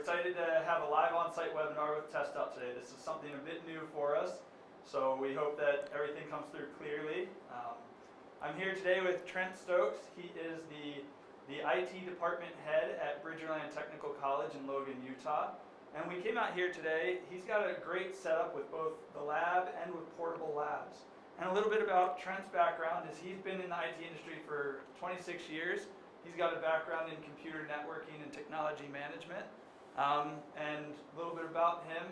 excited to have a live on-site webinar with Test Out today. This is something a bit new for us, so we hope that everything comes through clearly. I'm here today with Trent Stokes. He is the IT department head at Bridgerland Technical College in Logan, Utah. And we came out here today. He's got a great setup with both the lab and with portable labs. And a little bit about Trent's background is he's been in the IT industry for 26 years. He's got a background in computer networking and technology management. And a little bit about him,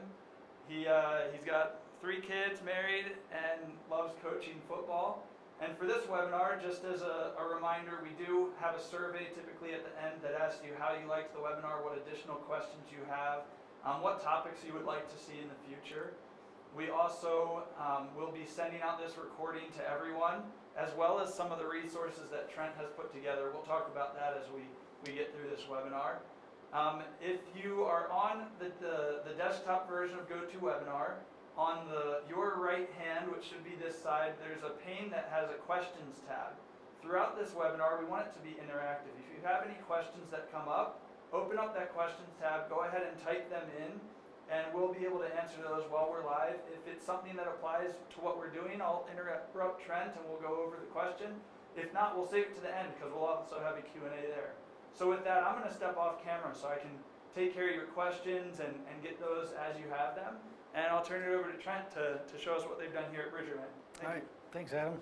he's got 3 kids, married, and loves coaching football. And for this webinar, just as a reminder, we do have a survey typically at the end that asks you how you liked the webinar, what additional questions you have, what topics you would like to see in the future. We also will be sending out this recording to everyone, as well as some of the resources that Trent has put together. We'll talk about that as we get through this webinar. If you are on the desktop version of GoToWebinar, on your right hand, which should be this side, there's a pane that has a questions tab. Throughout this webinar, we want it to be interactive. If you have any questions that come up, open up that questions tab, go ahead and type them in, and we'll be able to answer those while we're live. If it's something that applies to what we're doing, I'll interrupt Trent and we'll go over the question. If not, we'll save it to the end because we'll also have a Q&A there. So with that, I'm going to step off camera so I can take care of your questions and get those as you have them. And I'll turn it over to Trent to show us what they've done here at Bridgerland. All right, thanks Adam.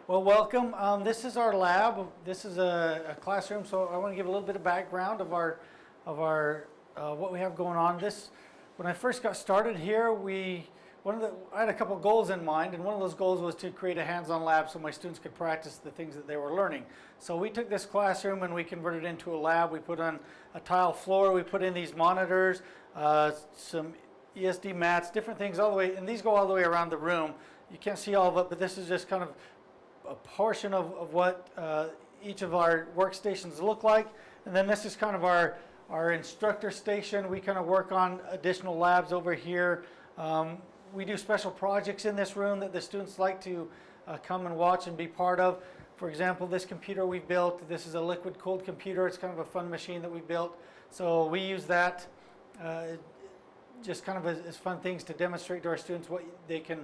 Well, welcome. This is our lab. This is a classroom, so I want to give a little bit of background of our what we have going on. When I first got started here, I had a couple of goals in mind, and one of those goals was to create a hands-on lab so my students could practice the things that they were learning. So we took this classroom and we converted it into a lab. We put on a tile floor, we put in these monitors, some ESD mats, different things all the way, and these go all the way around the room. You can't see all of it, but this is just kind of a portion of what each of our workstations look like. And then this is kind of our instructor station. We kind of work on additional labs over here. We do special projects in this room that the students like to come and watch and be part of. For example, this computer we built, this is a liquid cooled computer. It's kind of a fun machine that we built. So we use that just kind of as fun things to demonstrate to our students what they can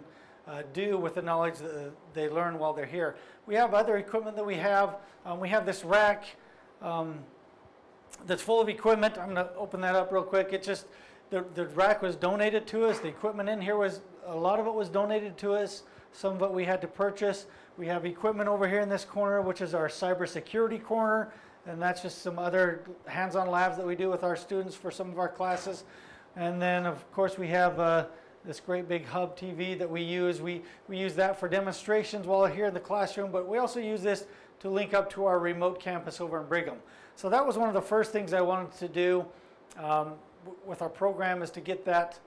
do with the knowledge that they learn while they're here. We have other equipment that we have. We have this rack that's full of equipment. I'm going to open that up real quick. It's just the rack was donated to us. The equipment in here a lot of it was donated to us. Some of it we had to purchase. We have equipment over here in this corner, which is our cybersecurity corner, and that's just some other hands-on labs that we do with our students for some of our classes. And then of course we have this great big hub TV that we use. We use that for demonstrations while we're here in the classroom, but we also use this to link up to our remote campus over in Brigham. So that was one of the first things I wanted to do with our program, is to get that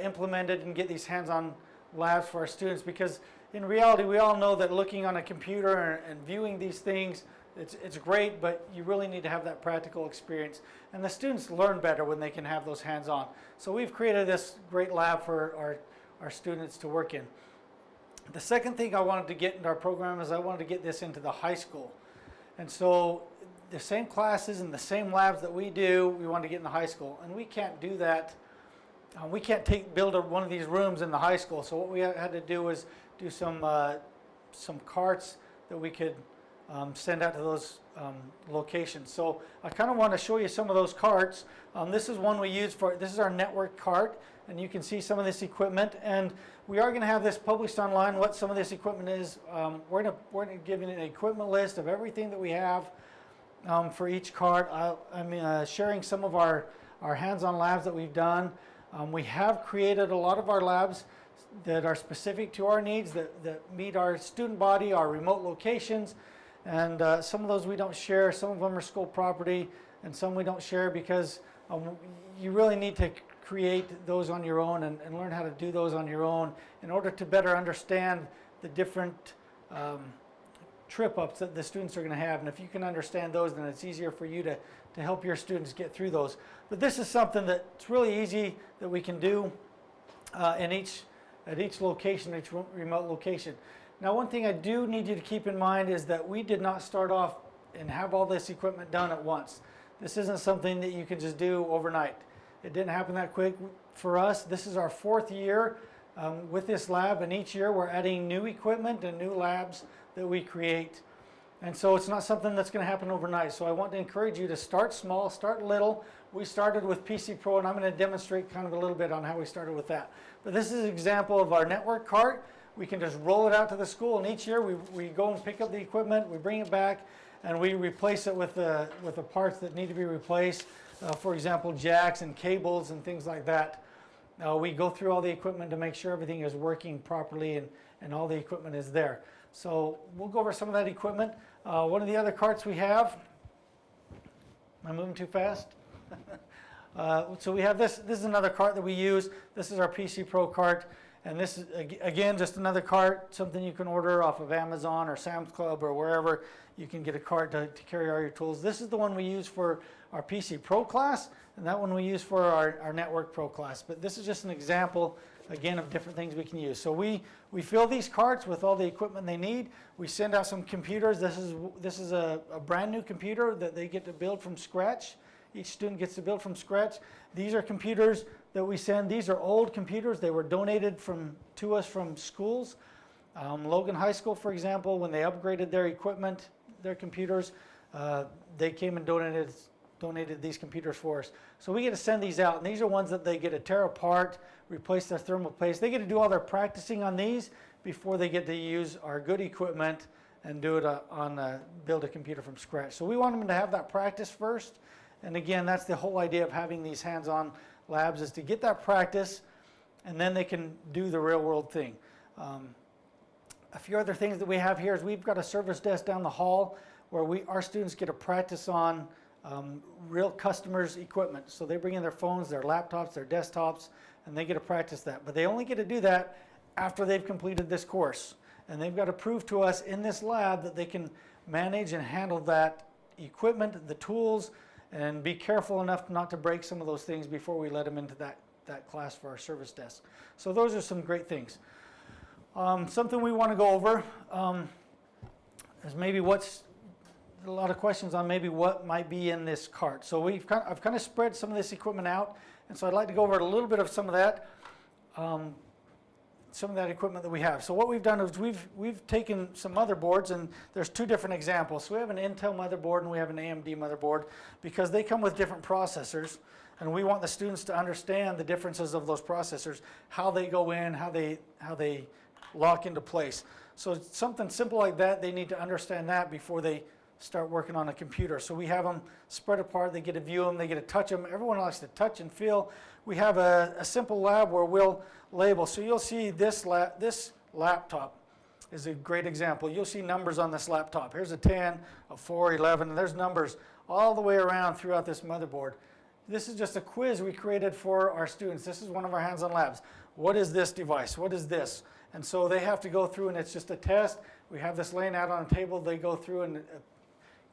implemented and get these hands-on labs for our students, because in reality we all know that looking on a computer and viewing these things, it's great, but you really need to have that practical experience. And the students learn better when they can have those hands-on. So we've created this great lab for our students to work in. The second thing I wanted to get into our program is I wanted to get this into the high school. And so the same classes and the same labs that we do, we want to get in the high school. And we can't do that. We can't build one of these rooms in the high school. So what we had to do was do some carts that we could send out to those locations. So I kind of want to show you some of those carts. This is one we use this is our network cart, and you can see some of this equipment. And we are going to have this published online, what some of this equipment is. We're going to give you an equipment list of everything that we have for each cart. I'm sharing some of our hands-on labs that we've done. We have created a lot of our labs that are specific to our needs, that meet our student body, our remote locations. And some of those we don't share. Some of them are school property, and some we don't share because you really need to create those on your own and learn how to do those on your own in order to better understand the different trip-ups that the students are going to have. And if you can understand those, then it's easier for you to help your students get through those. But this is something that's really easy that we can do at each location, each remote location. Now, one thing I do need you to keep in mind is that we did not start off and have all this equipment done at once. This isn't something that you can just do overnight. It didn't happen that quick for us. This is our 4th year with this lab, and each year we're adding new equipment and new labs that we create. And so it's not something that's going to happen overnight. So I want to encourage you to start small, start little. We started with PC Pro, and I'm going to demonstrate kind of a little bit on how we started with that. But this is an example of our network cart. We can just roll it out to the school, and each year we go and pick up the equipment, we bring it back, and we replace it with the parts that need to be replaced. For example, jacks and cables and things like that. We go through all the equipment to make sure everything is working properly and all the equipment is there. So we'll go over some of that equipment. One of the other carts we have, am I moving too fast? So we have this is another cart that we use. This is our PC Pro cart, and this is again just another cart, something you can order off of Amazon or Sam's Club or wherever you can get a cart to carry all your tools. This is the one we use for our PC Pro class, and that one we use for our Network Pro class. But this is just an example, again, of different things we can use. So we fill these carts with all the equipment they need. We send out some computers. This is a brand new computer that they get to build from scratch. Each student gets to build from scratch. These are computers that we send. These are old computers. They were donated to us from schools. Logan High School, for example, when they upgraded their equipment, their computers, they came and donated these computers for us. So we get to send these out, and these are ones that they get to tear apart, replace their thermal paste. They get to do all their practicing on these before they get to use our good equipment and do it build a computer from scratch. So we want them to have that practice first. And again, that's the whole idea of having these hands-on labs, is to get that practice, and then they can do the real-world thing. A few other things that we have here is we've got a service desk down the hall where our students get to practice on real customers' equipment. So they bring in their phones, their laptops, their desktops, and they get to practice that. But they only get to do that after they've completed this course. And they've got to prove to us in this lab that they can manage and handle that equipment, the tools, and be careful enough not to break some of those things before we let them into that class for our service desk. So those are some great things. Something we want to go over is maybe a lot of questions on maybe what might be in this cart. So I've kind of spread some of this equipment out, and so I'd like to go over a little bit of some of that equipment that we have. So what we've done is we've taken some motherboards, and there's 2 different examples. So we have an Intel motherboard and we have an AMD motherboard, because they come with different processors, and we want the students to understand the differences of those processors, how they go in, how they lock into place. So something simple like that, they need to understand that before they start working on a computer. So we have them spread apart. They get to view them. They get to touch them. Everyone likes to touch and feel. We have a simple lab where we'll label. So you'll see this laptop is a great example. You'll see numbers on this laptop. Here's a 10, a 4, 11, and there's numbers all the way around throughout this motherboard. This is just a quiz we created for our students. This is one of our hands-on labs. What is this device? What is this? And so they have to go through, and it's just a test. We have this laying out on a table. They go through and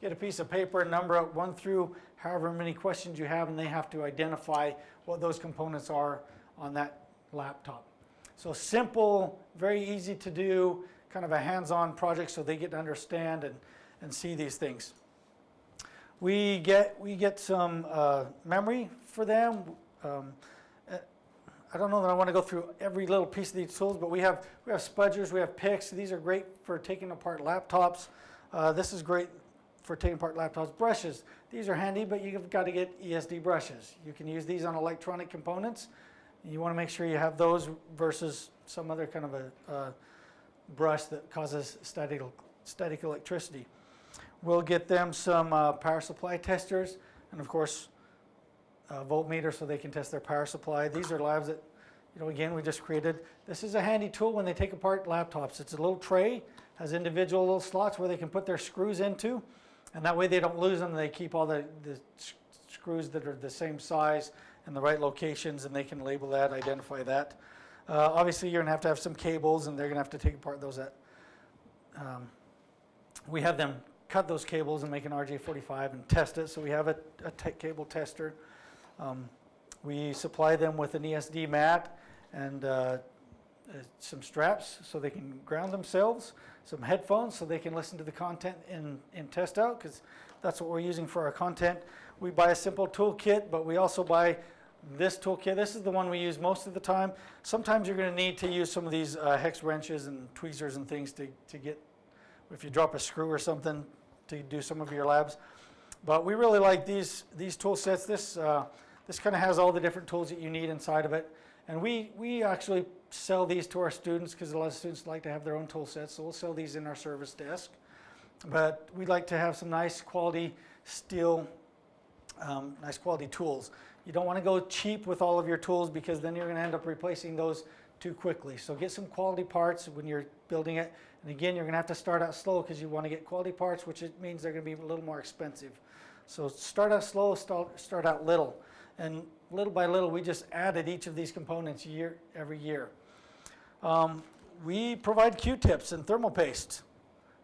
get a piece of paper and number out 1 through however many questions you have, and they have to identify what those components are on that laptop. So simple, very easy to do, kind of a hands-on project, so they get to understand and see these things. We get some memory for them. I don't know that I want to go through every little piece of these tools, but we have spudgers, we have picks. These are great for taking apart laptops. This is great for taking apart laptops. Brushes, these are handy, but you've got to get ESD brushes. You can use these on electronic components. You want to make sure you have those versus some other kind of a brush that causes static electricity. We'll get them some power supply testers, and of course voltmeter, so they can test their power supply. These are labs that, again, we just created. This is a handy tool when they take apart laptops. It's a little tray, has individual little slots where they can put their screws into, and that way they don't lose them. They keep all the screws that are the same size in the right locations, and they can label that, identify that. Obviously, you're going to have some cables, and they're going to have to take apart those. We have them cut those cables and make an RJ45 and test it. So we have a cable tester. We supply them with an ESD mat and some straps so they can ground themselves, some headphones so they can listen to the content in test out, because that's what we're using for our content. We buy a simple tool kit, but we also buy this toolkit. This is the one we use most of the time. Sometimes you're going to need to use some of these hex wrenches and tweezers and things to get, if you drop a screw or something, to do some of your labs. But we really like these tool sets. This kind of has all the different tools that you need inside of it. And we actually sell these to our students because a lot of students like to have their own tool sets. So we'll sell these in our service desk. But we like to have some nice quality steel, nice quality tools. You don't want to go cheap with all of your tools because then you're going to end up replacing those too quickly. So get some quality parts when you're building it. And again, you're going to have to start out slow because you want to get quality parts, which it means they're going to be a little more expensive. So start out slow, start out little. And little by little, we just added each of these components every year. We provide Q-tips and thermal paste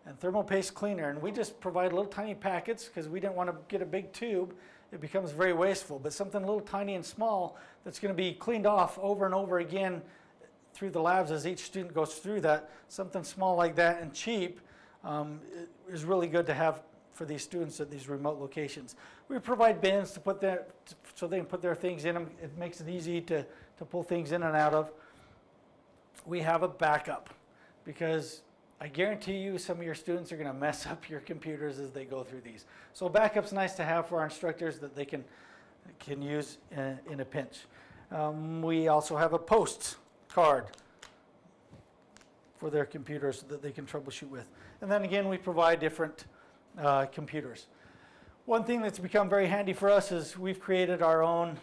and thermal paste cleaner. And we just provide little tiny packets because we didn't want to get a big tube. It becomes very wasteful. But something a little tiny and small that's going to be cleaned off over and over again through the labs as each student goes through that, something small like that and cheap is really good to have for these students at these remote locations. We provide bins to put so they can put their things in them. It makes it easy to pull things in and out of. We have a backup because I guarantee you some of your students are going to mess up your computers as they go through these. So a backup's nice to have for our instructors that they can use in a pinch. We also have a post card for their computers that they can troubleshoot with. And then again, we provide different computers. One thing that's become very handy for us is we've created our own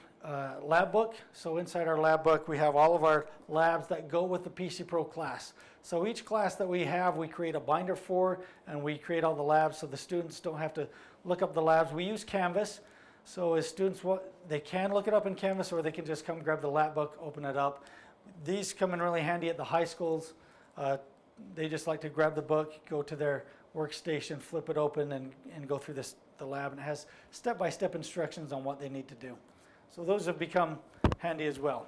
lab book. So inside our lab book, we have all of our labs that go with the PC Pro class. So each class that we have, we create a binder for, and we create all the labs so the students don't have to look up the labs. We use Canvas. So as students, they can look it up in Canvas, or they can just come grab the lab book, open it up. These come in really handy at the high schools. They just like to grab the book, go to their workstation, flip it open, and go through the lab. And it has step-by-step instructions on what they need to do. So those have become handy as well.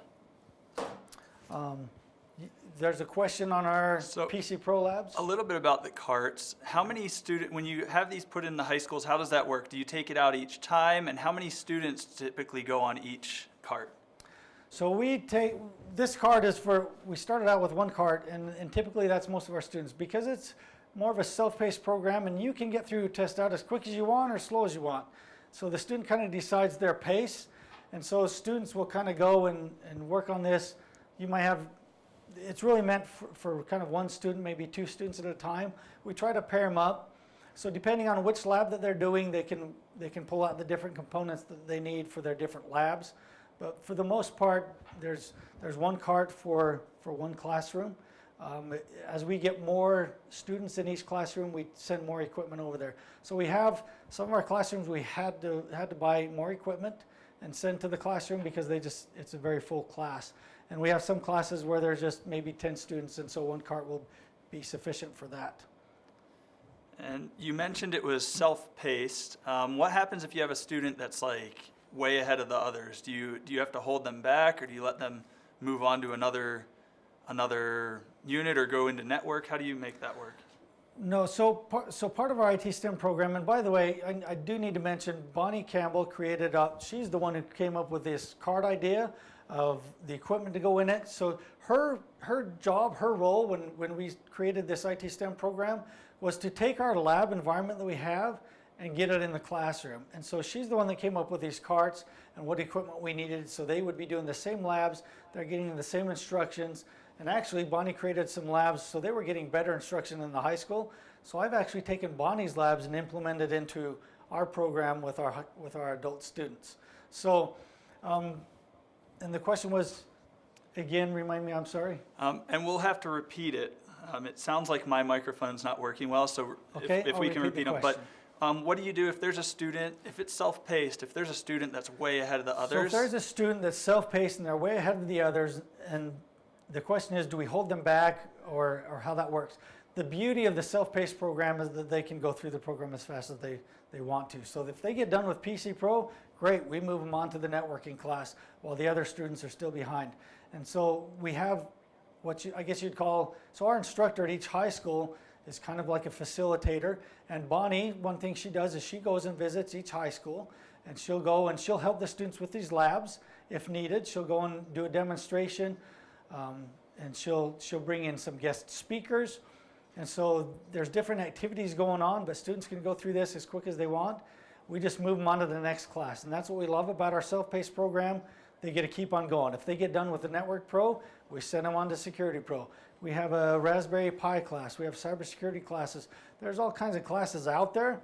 There's a question on our PC Pro labs. A little bit about the carts. How many students, when you have these put in the high schools, how does that work? Do you take it out each time? And how many students typically go on each cart? So this cart is we started out with one cart, and typically that's most of our students because it's more of a self-paced program, and you can get through test out as quick as you want or slow as you want. So the student kind of decides their pace, and so students will kind of go and work on this. You might have, it's really meant for kind of one student, maybe two students at a time. We try to pair them up. So depending on which lab that they're doing, they can pull out the different components that they need for their different labs. But for the most part, there's one cart for one classroom. As we get more students in each classroom, we send more equipment over there. So we have some of our classrooms we had to buy more equipment and send to the classroom because it's a very full class. And we have some classes where there's just maybe 10 students, and so one cart will be sufficient for that. And you mentioned it was self-paced. What happens if you have a student that's like way ahead of the others? Do you have to hold them back, or do you let them move on to another unit or go into network? How do you make that work? No, so part of our IT STEM program, and by the way, I do need to mention Bonnie Campbell created she's the one who came up with this card idea of the equipment to go in it. So her job, her role when we created this IT STEM program was to take our lab environment that we have and get it in the classroom. And so she's the one that came up with these carts and what equipment we needed, so they would be doing the same labs, they're getting the same instructions. And actually, Bonnie created some labs, so they were getting better instruction in the high school. So I've actually taken Bonnie's labs and implemented into our program with our adult students. So, and the question was, again, remind me, I'm sorry? And we'll have to repeat it. It sounds like my microphone's not working well, so okay, if we can repeat them. But what do you do if there's a student, if it's self-paced, if there's a student that's way ahead of the others? So if there's a student that's self-paced and they're way ahead of the others, and the question is, do we hold them back or how that works? The beauty of the self-paced program is that they can go through the program as fast as they want to. So if they get done with PC Pro, great, we move them on to the networking class while the other students are still behind. And so we have I guess you'd call, so our instructor at each high school is kind of like a facilitator. And Bonnie, one thing she does is she goes and visits each high school and she'll go and she'll help the students with these labs if needed. She'll go and do a demonstration, and she'll bring in some guest speakers. And so there's different activities going on, but students can go through this as quick as they want. We just move them on to the next class, and that's what we love about our Self-Paced program. They get to keep on going. If they get done with the Network Pro, we send them on to Security Pro. We have a Raspberry Pi class. We have cybersecurity classes. There's all kinds of classes out there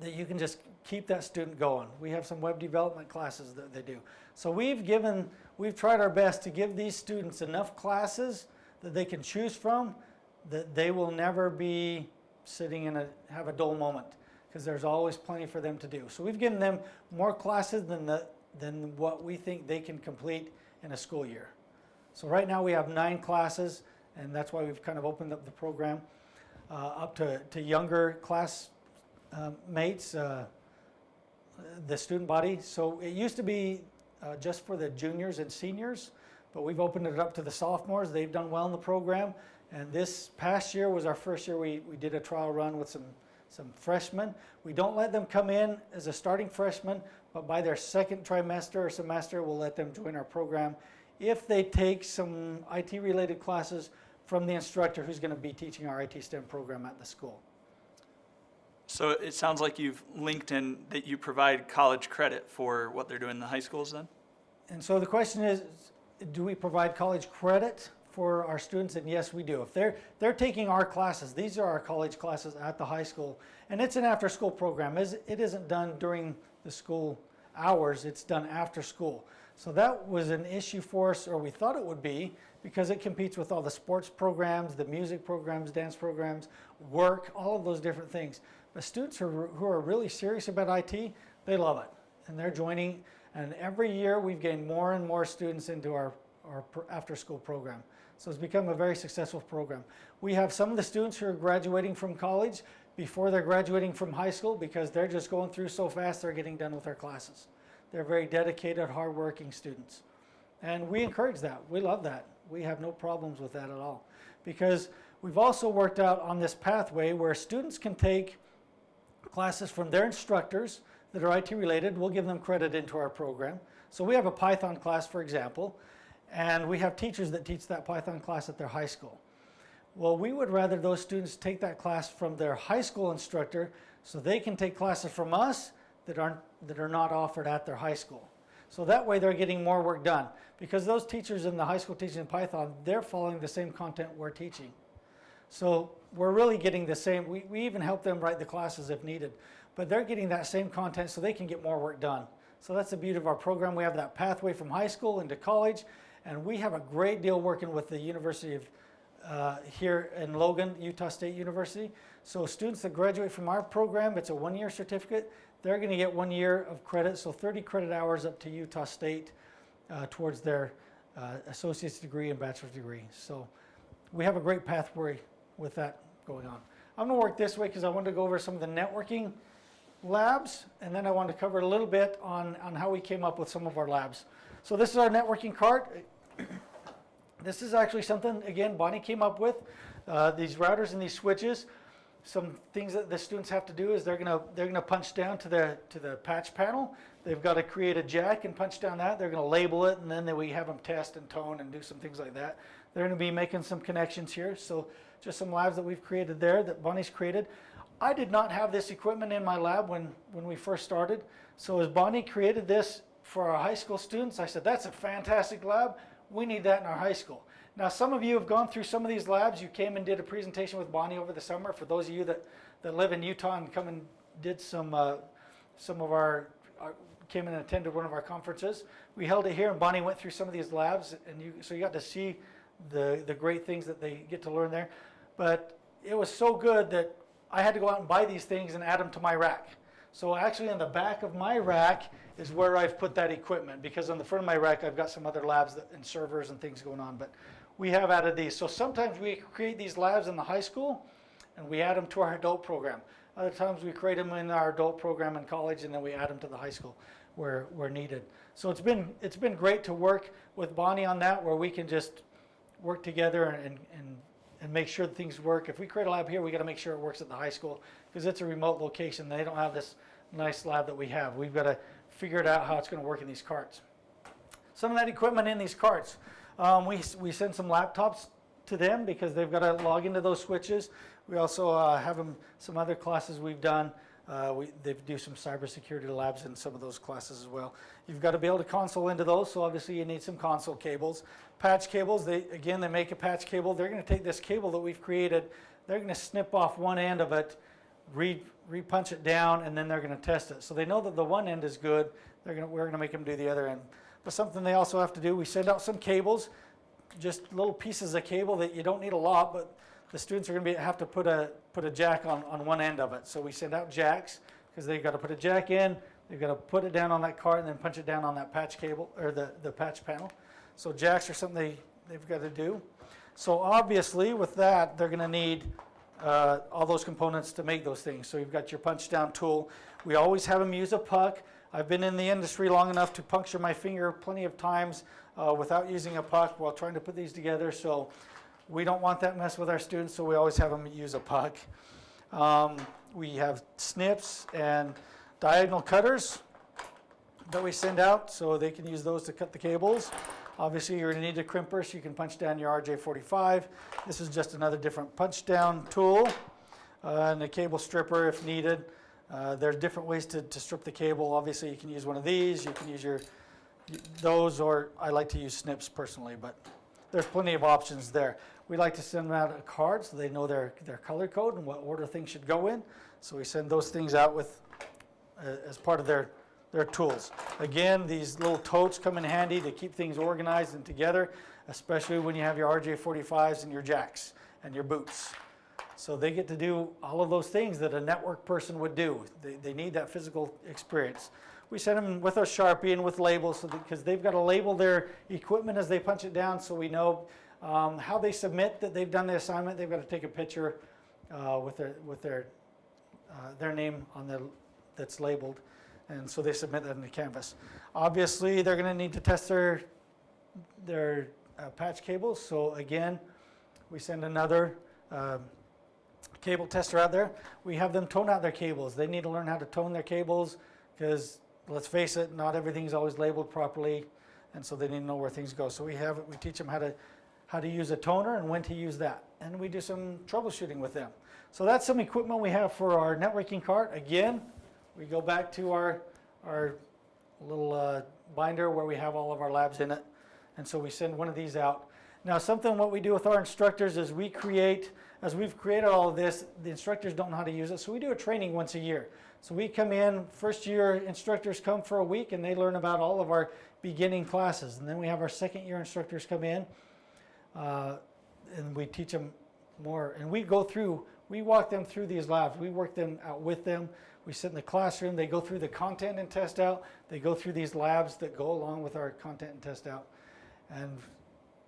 that you can just keep that student going. We have some web development classes that they do. So we've tried our best to give these students enough classes that they can choose from, that they will never be sitting have a dull moment, because there's always plenty for them to do. So we've given them more classes than what we think they can complete in a school year. So right now we have 9 classes, and that's why we've kind of opened up the program up to younger class mates, the student body. So it used to be just for the juniors and seniors, but we've opened it up to the sophomores. They've done well in the program, and this past year was our first year we did a trial run with some freshmen. We don't let them come in as a starting freshman, but by their second trimester or semester, we'll let them join our program if they take some IT-related classes from the instructor who's going to be teaching our IT STEM program at the school. So it sounds like you've linked in that you provide college credit for what they're doing in the high schools then? And so the question is, do we provide college credit for our students? And yes, we do. If they're taking our classes, these are our college classes at the high school, and it's an after-school program. It isn't done during the school hours, it's done after school. So that was an issue for us, or we thought it would be, because it competes with all the sports programs, the music programs, dance programs, work, all of those different things. But students who are really serious about IT, they love it, and they're joining. And every year we've gained more and more students into our after-school program. So it's become a very successful program. We have some of the students who are graduating from college before they're graduating from high school, because they're just going through so fast they're getting done with their classes. They're very dedicated, hardworking students. And we encourage that. We love that. We have no problems with that at all. Because we've also worked out on this pathway where students can take classes from their instructors that are IT related. We'll give them credit into our program. So we have a Python class, for example, and we have teachers that teach that Python class at their high school. Well, we would rather those students take that class from their high school instructor so they can take classes from us that are not offered at their high school. So that way they're getting more work done, because those teachers in the high school teaching Python, they're following the same content we're teaching. So we're really getting the same, we even help them write the classes if needed, but they're getting that same content so they can get more work done. So that's the beauty of our program. We have that pathway from high school into college, and we have a great deal working with the University of here in Logan, Utah State University. So students that graduate from our program, it's a 1-year certificate. They're going to get 1 year of credit, so 30 credit hours up to Utah State towards their associate's degree and bachelor's degree. So we have a great pathway with that going on. I'm going to work this way because I wanted to go over some of the networking labs, and then I want to cover a little bit on how we came up with some of our labs. So this is our networking cart. This is actually something, again, Bonnie came up with. These routers and these switches. Some things that the students have to do is they're gonna punch down to the patch panel. They've got to create a jack and punch down that. They're going to label it, and then we have them test and tone and do some things like that. They're going to be making some connections here. So just some labs that we've created there that Bonnie's created. I did not have this equipment in my lab when we first started. So as Bonnie created this for our high school students, I said, that's a fantastic lab. We need that in our high school. Now, some of you have gone through some of these labs. You came and did a presentation with Bonnie over the summer. For those of you that live in Utah and come and did some of our, came and attended one of our conferences, we held it here, and Bonnie went through some of these labs, and so you got to see the great things that they get to learn there. But it was so good that I had to go out and buy these things and add them to my rack. So actually in the back of my rack is where I've put that equipment, because on the front of my rack I've got some other labs and servers and things going on, but we have added these. So sometimes we create these labs in the high school and we add them to our adult program. Other times we create them in our adult program in college, and then we add them to the high school where needed. So it's been great to work with Bonnie on that, where we can just work together and make sure that things work. If we create a lab here, we got to make sure it works at the high school, because it's a remote location. They don't have nice lab that we have. We've got to figure it out how it's going to work in these carts. Some of that equipment in these carts, we send some laptops to them because they've got to log into those switches. We also have them, some other classes we've done. They do some cybersecurity labs in some of those classes as well. You've got to be able to console into those, so obviously you need some console cables. Patch cables, they make a patch cable. They're going to take this cable that we've created, they're going to snip off one end of it, re-punch it down, and then they're going to test it. So they know that the one end is good. We're going to make them do the other end. But something they also have to do, we send out some cables, just little pieces of cable that you don't need a lot, but the students are going to have to put a jack on one end of it. So we send out jacks because they've got to put a jack in, they've got to put it down on that cart and then punch it down on that patch cable, or the patch panel. So jacks are something they've got to do. So obviously with that, they're going to need all those components to make those things. So you've got your punch down tool. We always have them use a puck. I've been in the industry long enough to puncture my finger plenty of times without using a puck while trying to put these together. So we don't want that mess with our students, so we always have them use a puck. We have snips and diagonal cutters that we send out, so they can use those to cut the cables. Obviously, you're going to need a crimper so you can punch down your RJ45. This is just another different punch down tool, and a cable stripper if needed. There's different ways to strip the cable. Obviously, you can use one of these. You can use those, or I like to use snips personally, but there's plenty of options there. We like to send them out a card so they know their color code and what order things should go in. So we send those things out with as part of their tools. Again, these little totes come in handy to keep things organized and together, especially when you have your RJ45s and your jacks and your boots. So they get to do all of those things that a network person would do. They need that physical experience. We send them with a Sharpie and with labels because they've got to label their equipment as they punch it down, so we know how they submit that they've done the assignment. They've got to take a picture with their name on that's labeled, and so they submit that in the Canvas. Obviously, they're going to need to test their patch cables. So again, we send another cable tester out there. We have them tone out their cables. They need to learn how to tone their cables because, let's face it, not everything's always labeled properly, and so they need to know where things go. So we teach them how to use a toner and when to use that, and we do some troubleshooting with them. So that's some equipment we have for our networking cart. Again, we go back to our little binder where we have all of our labs in it, and so we send one of these out. Now, what we do with our instructors is as we've created all of this, the instructors don't know how to use it, so we do a training once a year. So we come in, first year instructors come for a week and they learn about all of our beginning classes. And then we have our second year instructors come in and we teach them more. And we walk them through these labs. We work them out with them. We sit in the classroom, they go through the content and test out. They go through these labs that go along with our content and test out. And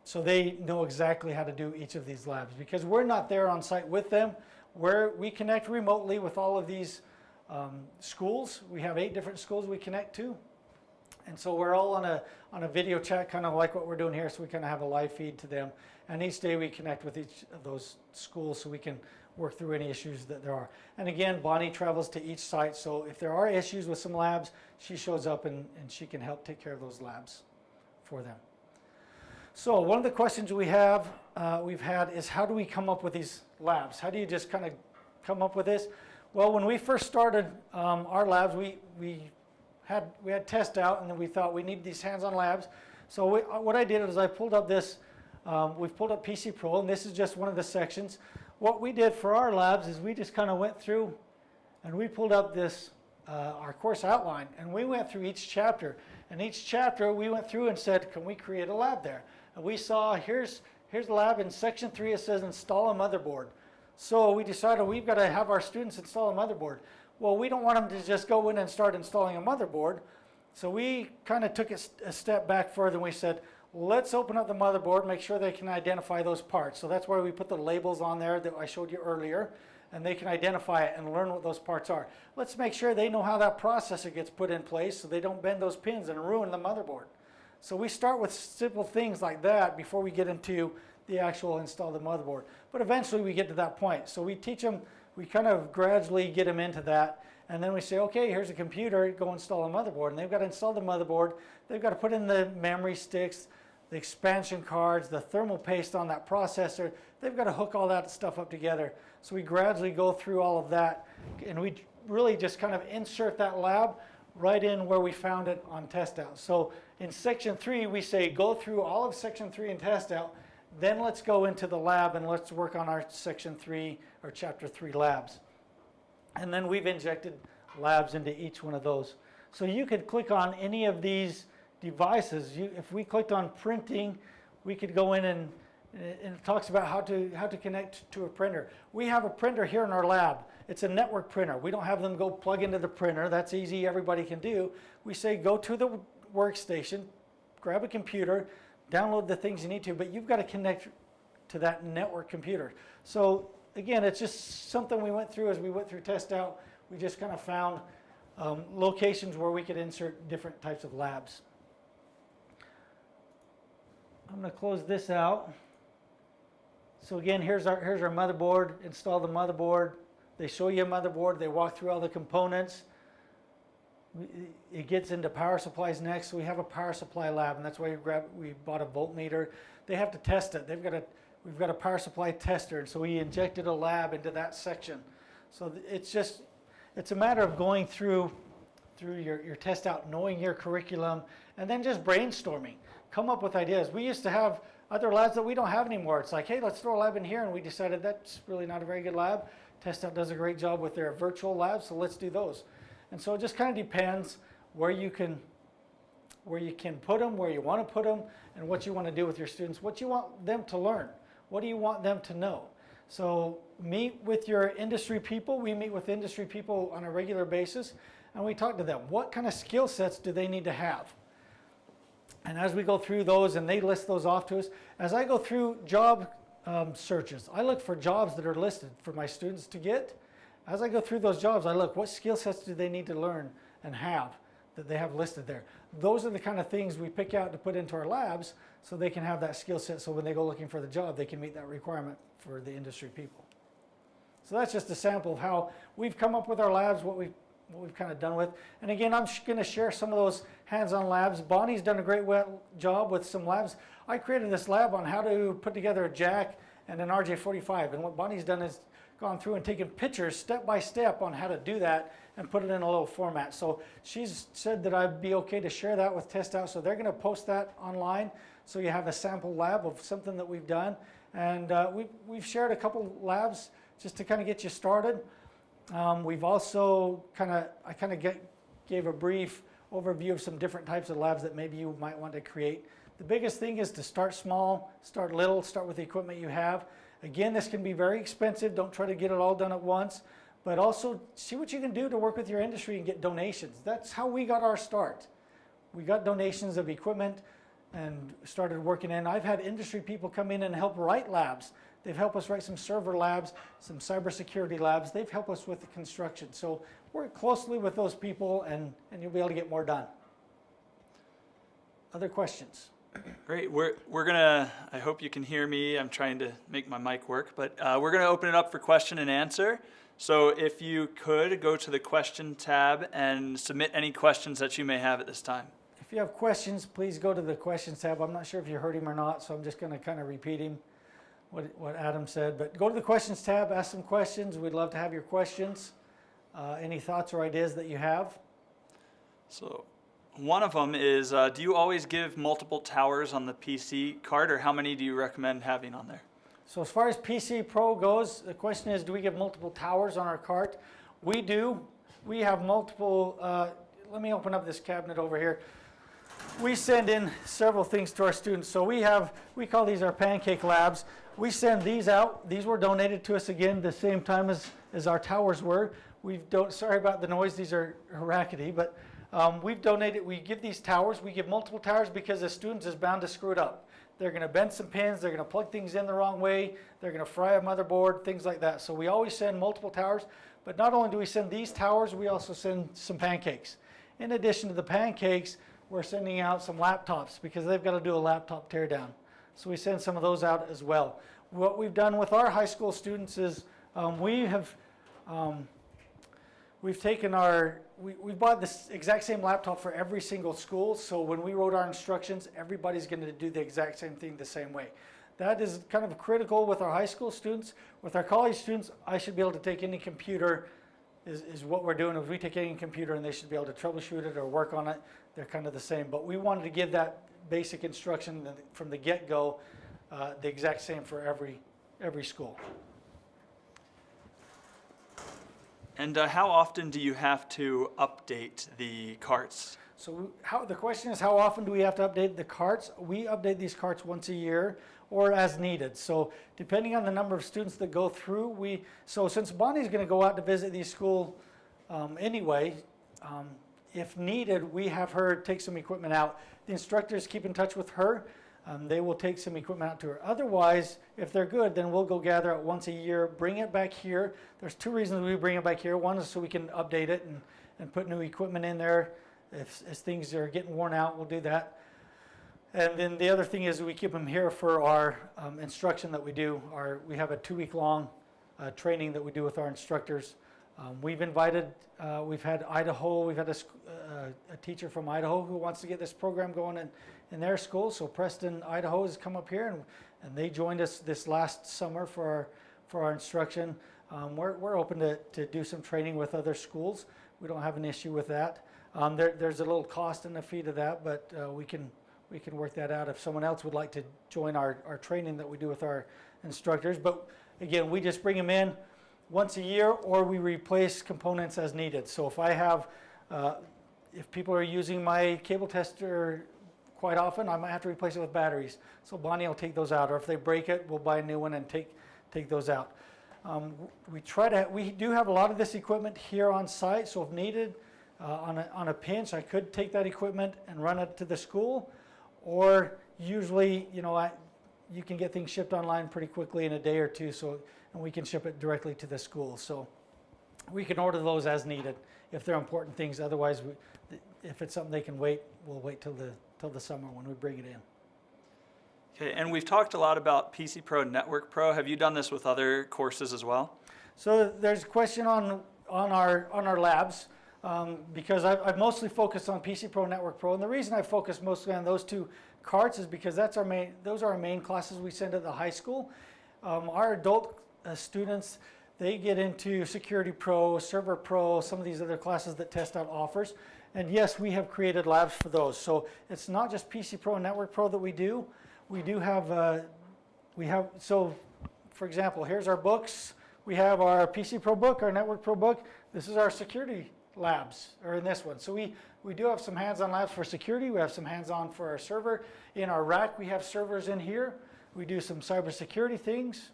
so they know exactly how to do each of these labs because we're not there on site with them. We connect remotely with all of these schools. We have 8 different schools we connect to, and so we're all on a video chat, kind of like what we're doing here. So we kind of have a live feed to them, and each day we connect with each of those schools so we can work through any issues that there are. And again, Bonnie travels to each site, so if there are issues with some labs, she shows up and she can help take care of those labs for them. So one of the questions we've had is, how do we come up with these labs? How do you just kind of come up with this? Well, when we first started our labs, we had test out, and then we thought we needed these hands-on labs. So what I did is I pulled up this. We've pulled up PC Pro, and this is just one of the sections. What we did for our labs is we just kind of went through, and we pulled up this our course outline, and we went through each chapter. And each chapter we went through and said, can we create a lab there? And we saw here's the lab in section 3. It says install a motherboard. So we decided we've got to have our students install a motherboard. Well, we don't want them to just go in and start installing a motherboard. So we kind of took a step back further, and we said, let's open up the motherboard, make sure they can identify those parts. So that's why we put the labels on there that I showed you earlier, and they can identify it and learn what those parts are. Let's make sure they know how that processor gets put in place so they don't bend those pins and ruin the motherboard. So we start with simple things like that before we get into the actual install the motherboard. But eventually we get to that point. So we teach them, we kind of gradually get them into that. And then we say, okay, here's a computer, go install a motherboard. And they've got to install the motherboard. They've got to put in the memory sticks, the expansion cards, the thermal paste on that processor. They've got to hook all that stuff up together. So we gradually go through all of that, and we really just kind of insert that lab right in where we found it on test out. So in section 3, we say go through all of section 3 and test out, then let's go into the lab and let's work on our section 3 or chapter 3 labs. And then we've injected labs into each one of those. So you could click on any of these devices. If we clicked on printing, we could go in and it talks about how to connect to a printer. We have a printer here in our lab. It's a network printer. We don't have them go plug into the printer. That's easy, everybody can do. We say go to the workstation, grab a computer, download the things you need to, but you've got to connect to that network computer. So again, it's just something we went through as we went through test out. We just kind of found locations where we could insert different types of labs. I'm going to close this out. So again, here's our motherboard. Install the motherboard. They show you a motherboard. They walk through all the components. It gets into power supplies next. So we have a power supply lab, and that's why we bought a voltmeter. They have to test it. We've got a power supply tester, and so we injected a lab into that section. So it's a matter of going through your test out, knowing your curriculum, and then just brainstorming. Come up with ideas. We used to have other labs that we don't have anymore. It's like, hey, let's throw a lab in here, and we decided that's really not a very good lab. Test Out does a great job with their virtual labs, so let's do those. And so it just kind of depends where you can put them, where you want to put them, and what you want to do with your students, what you want them to learn, what do you want them to know. So meet with your industry people. We meet with industry people on a regular basis, and we talk to them. What kind of skill sets do they need to have? And as we go through those, and they list those off to us, as I go through job searches, I look for jobs that are listed for my students to get. As I go through those jobs, I look, what skill sets do they need to learn and have that they have listed there? Those are the kind of things we pick out to put into our labs so they can have that skill set, so when they go looking for the job, they can meet that requirement for the industry people. So that's just a sample of how we've come up with our labs, what we've kind of done with. And again, I'm going to share some of those hands-on labs. Bonnie's done a great job with some labs. I created this lab on how to put together a jack and an RJ45. And what Bonnie's done is gone through and taken pictures step by step on how to do that and put it in a little format. So she's said that I'd be okay to share that with Test Out. So they're going to post that online. So you have a sample lab of something that we've done. And we've shared a couple labs just to kind of get you started. We've also gave a brief overview of some different types of labs that maybe you might want to create. The biggest thing is to start small, start little, start with the equipment you have. Again, this can be very expensive. Don't try to get it all done at once, but also see what you can do to work with your industry and get donations. That's how we got our start. We got donations of equipment and started working in. I've had industry people come in and help write labs. They've helped us write some server labs, some cybersecurity labs. They've helped us with the construction. So work closely with those people and you'll be able to get more done. Other questions? Great. We're gonna, I hope you can hear me. I'm trying to make my mic work, but we're gonna open it up for question and answer. So if you could go to the question tab and submit any questions that you may have at this time. If you have questions, please go to the questions tab. I'm not sure if you heard him or not, so I'm just gonna kind of repeat him. What Adam said, but go to the questions tab, ask some questions. We'd love to have your questions. Any thoughts or ideas that you have? So one of them is, do you always give multiple towers on the PC card, or how many do you recommend having on there? So as far as PC Pro goes, the question is, do we give multiple towers on our cart? We do. We have multiple, let me open up this cabinet over here. We send in several things to our students. So we call these our pancake labs. We send these out. These were donated to us again the same time as our towers were. Sorry about the noise, these are rackety, but we give these towers. We give multiple towers because the students is bound to screw it up. They're going to bend some pins, they're going to plug things in the wrong way, they're going to fry a motherboard, things like that. So we always send multiple towers, but not only do we send these towers, we also send some pancakes. In addition to the pancakes, we're sending out some laptops because they've got to do a laptop teardown. So we send some of those out as well. What we've done with our high school students is we've we've taken we bought this exact same laptop for every single school, so when we wrote our instructions, everybody's going to do the exact same thing the same way. That is kind of critical with our high school students. With our college students, I should be able to take any computer, is what we're doing. If we take any computer and they should be able to troubleshoot it or work on it, they're kind of the same. But we wanted to give that basic instruction from the get-go, the exact same for every school. And how often do you have to update the carts? So the question is, how often do we have to update the carts? We update these carts once a year or as needed. So depending on the number of students that go through, so since Bonnie's going to go out to visit these schools anyway, if needed, we have her take some equipment out. The instructors keep in touch with her. They will take some equipment out to her. Otherwise, if they're good, then we'll go gather it once a year, bring it back here. There's two reasons we bring it back here. One is so we can update it and put new equipment in there. As things are getting worn out, we'll do that. And then the other thing is we keep them here for our instruction that we do. We have a 2-week-long training that we do with our instructors. We've had Idaho, we've had a teacher from Idaho who wants to get this program going in their school. So Preston, Idaho has come up here and they joined us this last summer for our instruction. We're open to do some training with other schools. We don't have an issue with that. There's a little cost and a fee to that, but we can work that out if someone else would like to join our training that we do with our instructors. But again, we just bring them in once a year, or we replace components as needed. So if people are using my cable tester quite often, I might have to replace it with batteries. So Bonnie will take those out, or if they break it, we'll buy a new one and take those out. We do have a lot of this equipment here on site, so if needed, on a pinch, I could take that equipment and run it to the school, or usually, you can get things shipped online pretty quickly in a day or two, and we can ship it directly to the school. So we can order those as needed if they're important things. Otherwise, if it's something they can wait, we'll wait till the summer when we bring it in. Okay, and we've talked a lot about PC Pro and Network Pro. Have you done this with other courses as well? So there's a question on our labs. Because I've mostly focused on PC Pro, Network Pro, and the reason I focus mostly on those two carts is because those are our main classes we send at the high school. Our adult students, they get into Security Pro, Server Pro, some of these other classes that Test Out offers, and yes, we have created labs for those. So it's not just PC Pro and Network Pro that we do. We do have, so for example, here's our books. We have our PC Pro book, our Network Pro book. This is our security labs, or in this one. So we do have some hands-on labs for security. We have some hands-on for our server. In our rack, we have servers in here. We do some cybersecurity things.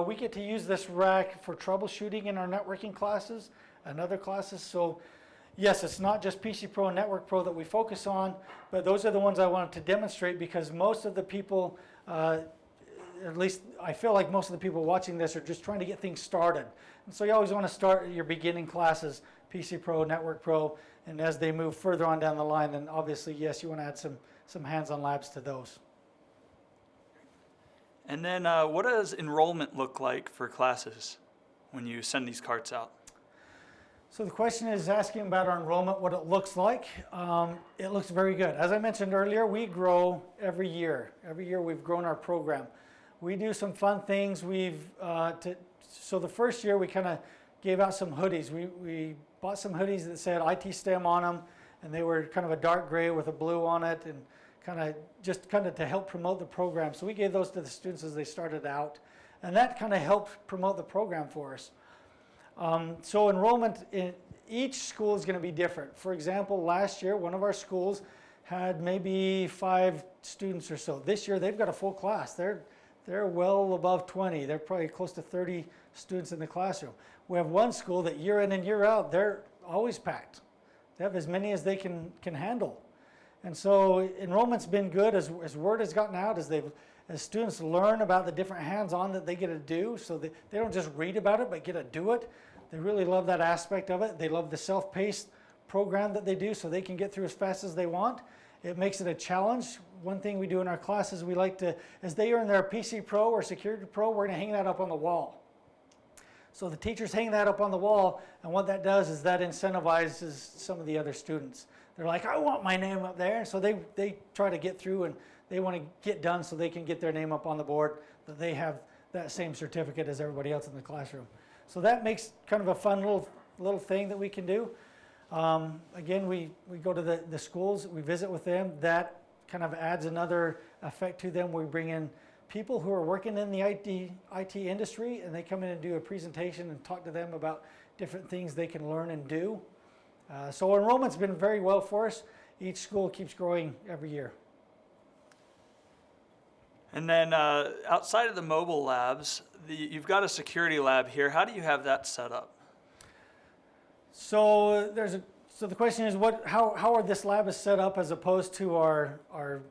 We get to use this rack for troubleshooting in our networking classes and other classes. So yes, it's not just PC Pro and Network Pro that we focus on, but those are the ones I wanted to demonstrate because most of the people, at least I feel like most of the people watching this are just trying to get things started. And so you always want to start your beginning classes, PC Pro, Network Pro, and as they move further on down the line, then obviously, yes, you want to add some hands-on labs to those. And then what does enrollment look like for classes when you send these carts out? So the question is asking about our enrollment, what it looks like. It looks very good. As I mentioned earlier, we grow every year. Every year we've grown our program. We do some fun things. So the first year we kind of gave out some hoodies. We bought some hoodies that said IT STEM on them, and they were kind of a dark gray with a blue on it, and kind of to help promote the program. So we gave those to the students as they started out, and that kind of helped promote the program for us. So enrollment in each school is going to be different. For example, last year one of our schools had maybe 5 students or so. This year they've got a full class. They're well above 20. They're probably close to 30 students in the classroom. We have one school that year in and year out, they're always packed. They have as many as they can handle. And so enrollment's been good as word has gotten out, as students learn about the different hands-on that they get to do, so they don't just read about it, but get to do it. They really love that aspect of it. They love the self-paced program that they do, so they can get through as fast as they want. It makes it a challenge. One thing we do in our classes, we like to, as they earn their PC Pro or Security Pro, we're going to hang that up on the wall. So the teachers hang that up on the wall, and what that does is that incentivizes some of the other students. They're like, I want my name up there. So they try to get through, and they want to get done so they can get their name up on the board, that they have that same certificate as everybody else in the classroom. So that makes kind of a fun little thing that we can do. Again, we go to the schools, we visit with them. That kind of adds another effect to them. We bring in people who are working in the IT industry, and they come in and do a presentation and talk to them about different things they can learn and do. So enrollment's been very well for us. Each school keeps growing every year. And then outside of the mobile labs, you've got a security lab here. How do you have that set up? So so the question is, how are this lab is set up as opposed to our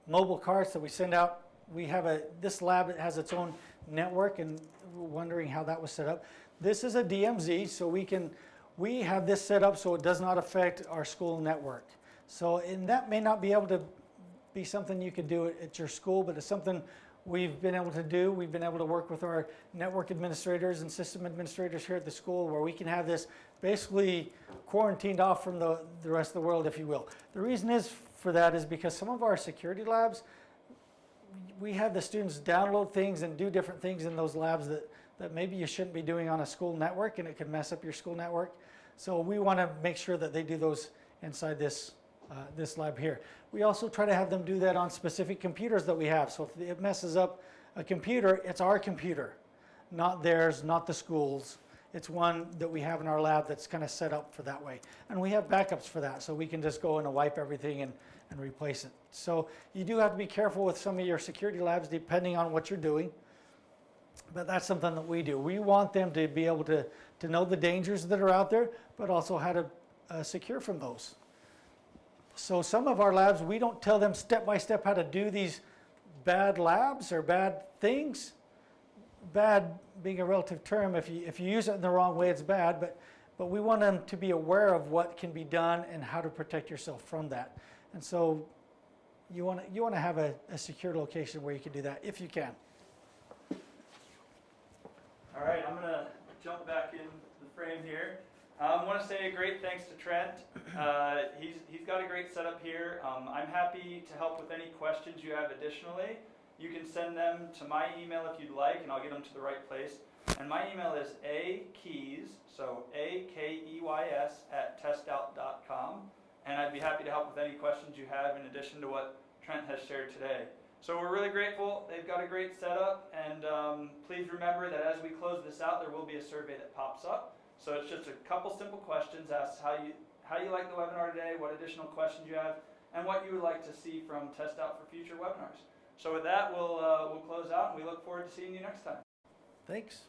mobile carts that we send out? We have this lab has its own network, and we're wondering how that was set up. This is a DMZ, so we have this set up so it does not affect our school network. So, and that may not be able to be something you could do at your school, but it's something we've been able to do. We've been able to work with our network administrators and system administrators here at the school, where we can have this basically quarantined off from the rest of the world, if you will. The reason is for that is because some of our security labs, we have the students download things and do different things in those labs that maybe you shouldn't be doing on a school network, and it could mess up your school network. So we want to make sure that they do those inside this lab here. We also try to have them do that on specific computers that we have. So if it messes up a computer, it's our computer, not theirs, not the school's. It's one that we have in our lab that's kind of set up for that way. And we have backups for that, so we can just go in and wipe everything and replace it. So you do have to be careful with some of your security labs depending on what you're doing. But that's something that we do. We want them to be able to know the dangers that are out there, but also how to secure from those. So some of our labs, we don't tell them step by step how to do these bad labs or bad things. Bad being a relative term. If you use it in the wrong way, it's bad. But we want them to be aware of what can be done and how to protect yourself from that. And so you want to have a secure location where you can do that if you can. All right, I'm going to jump back in the frame here. I want to say a great thanks to Trent. He's got a great setup here. I'm happy to help with any questions you have additionally. You can send them to my email if you'd like, and I'll get them to the right place. And my email is akeys, so akeys @testout.com. And I'd be happy to help with any questions you have in addition to what Trent has shared today. So we're really grateful. They've got a great setup, and please remember that as we close this out, there will be a survey that pops up. So it's just a couple simple questions. Ask how you like the webinar today, what additional questions you have, and what you would like to see from Test Out for future webinars. So with that, we'll close out, and we look forward to seeing you next time. Thanks.